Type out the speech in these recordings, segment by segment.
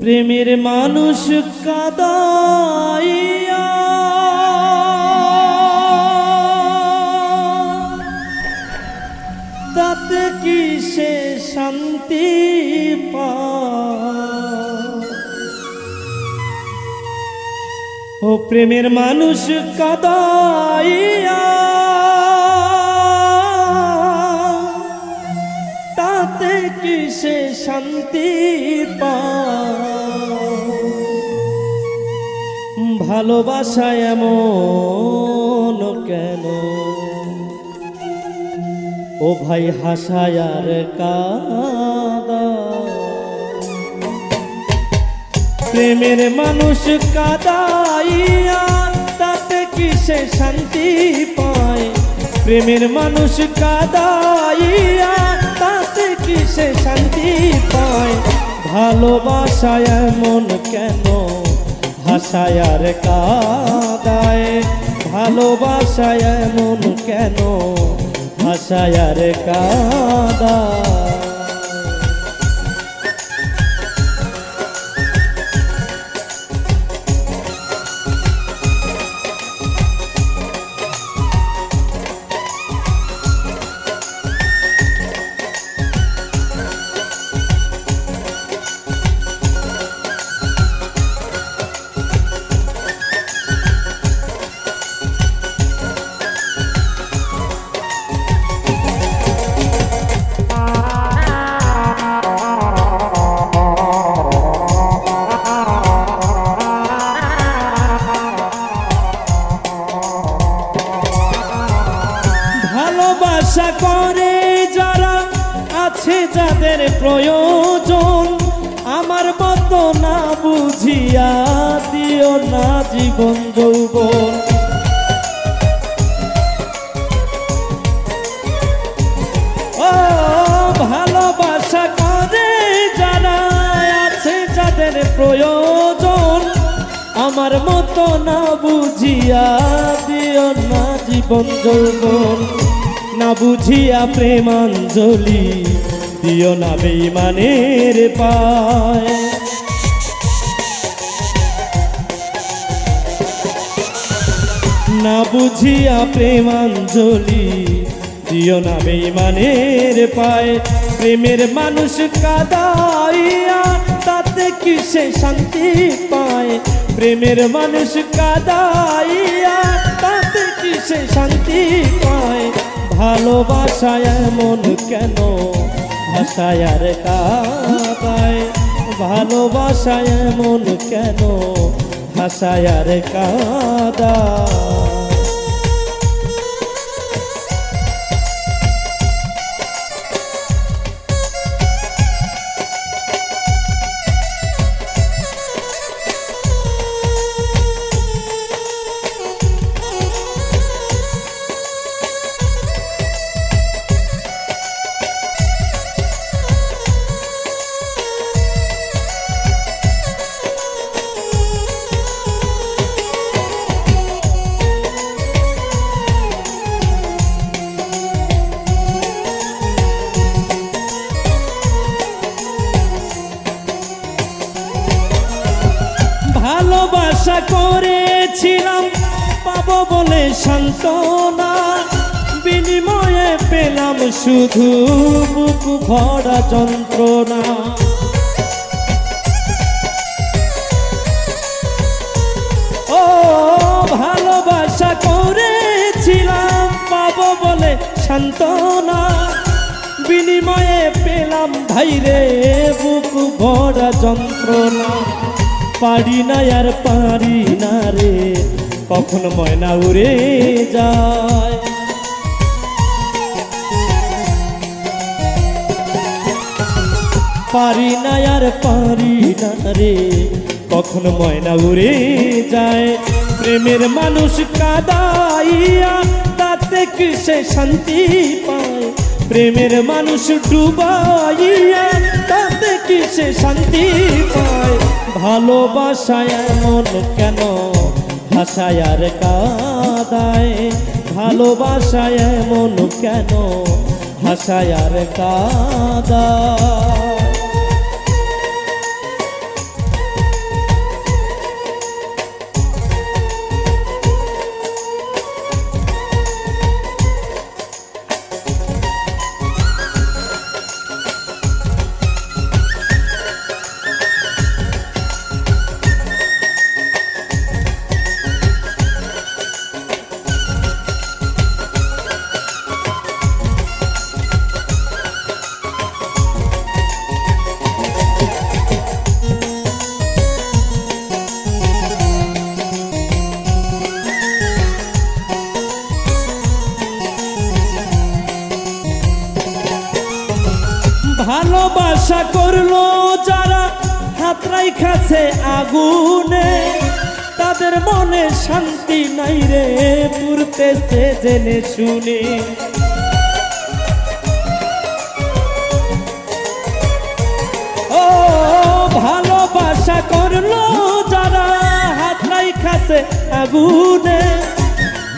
প্রেমের মানুষ কাদাইয়া তাতে কি সে শান্তি পায়? ও প্রেমের মানুষ কাদাইয়া তাতে কি সে শান্তি পায়? ভালোবাসা এমন কেন ও ভাই হাসায় আর কাঁদা? প্রেমের মানুষ কাদাইয়া তাতে কি সে শান্তি পায়? প্রেমের মানুষ কাদাইয়া তাতে কি সে শান্তি পায়? ভালোবাসা এমন কেন হাসায় আর কাঁদায়? ভালোবাসা এমন কেন হাসায় আর কাঁদায়? ভালোবাসা করে যারা আছে যাদের প্রয়োজন, আমার মতো না বুঝিয়া দিও না জীবন যৌবন। ও ভালোবাসা করে যারা আছে যাদের প্রয়োজন, আমার মতো না বুঝিয়া দিও না জীবন যৌবন। না বুঝিয়া প্রেমাঞ্জলি দিও না বেঈমানের পায়। না বুঝিয়া প্রেমাঞ্জলি দিও না বেঈমানের পায়। প্রেমের মানুষ কাদাইয়া তাতে কি সে শান্তি পায়? প্রেমের মানুষ কাদাইয়া তাতে কি সে শান্তি পায়? ভালোবাসা এমন কেন হাসায় আর কাঁদায়? ভালোবাসা এমন কেন হাসায় আর কাঁদায়? ভালোবাসা করেছিলাম পাবো বলে সান্ত্বনা, বিনিময়ে পেলাম শুধু বুক ভরা যন্ত্রণা। ও ভালোবাসা করেছিলাম পাবো বলে সান্ত্বনা, বিনিময়ে পেলাম ভাইরে বুক ভরা যন্ত্রণা। পারি না আর পারি না রে কখন ময়না উড়ে যায়। পারি না আর পারি না রে কখন ময়না উড়ে যায়। প্রেমের মানুষ কাদাইয়া তাতে কি সে শান্তি পায়? প্রেমের মানুষ ডুবাইয়া তাতে কি সে শান্তি পায়? ভালোবাসা এমন কেন হাসায় আর কাঁদায়? ভালোবাসা এমন কেন হাসায় আর কাঁদায়? ভালোবাসা করলো যারা হাত রাইখাছে আগুনে, তাদের মনে শান্তি নাই রে, পুরতেছে জেনে শুনে। ও ভালোবাসা করলো যারা হাত রাইখাছে আগুনে,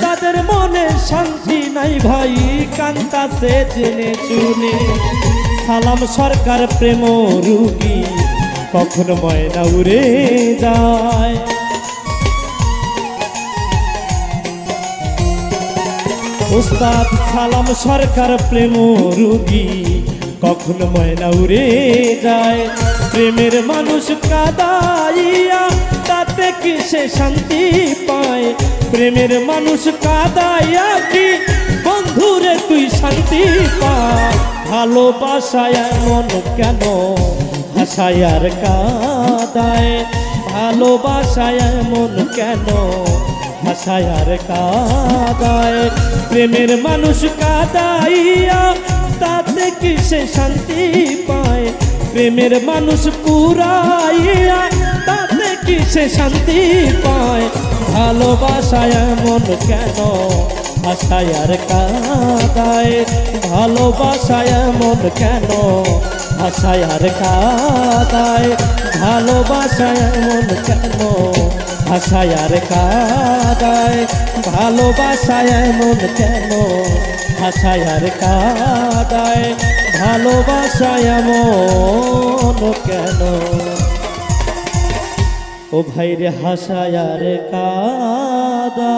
তাদের মনে শান্তি নাই ভাই, কান্তাছে জেনে শুনে। সালাম সরকার প্রেম রুগী, কখনো ময়না উড়ে যায়। উস্তাদ সালাম সরকার প্রেম রুগী, কখনো ময়না উড়ে যায়। প্রেমের মানুষ কাদাইয়া তাতে কি সে শান্তি পায়? প্রেমের মানুষ কাদাইয়া কি বন্ধুরে তুই শান্তি পায়? ভালোবাসায় এমন কেন হাসায় আর কাদায়? ভালোবাসায় এমন কেন হাসায় আর কাদায়? প্রেমের মানুষ কাদাইয়া তাতে কি সে শান্তি পায়? প্রেমের মানুষ পুরাইয়া তাতে কি সে শান্তি পায়? ভালোবাসায় এমন কেন হাসায় আর কাদায়? ভালোবাসায় এমন কেন হাসায় আর কাদায়? ভালোবাসায় এমন কেন হাসায় আর কাদায়? ভালোবাসায় এমন কেন হাসায় আর কাদায়? ভালোবাসায় এমন কেন ও ভাইরে হাসায় আর কাদায়?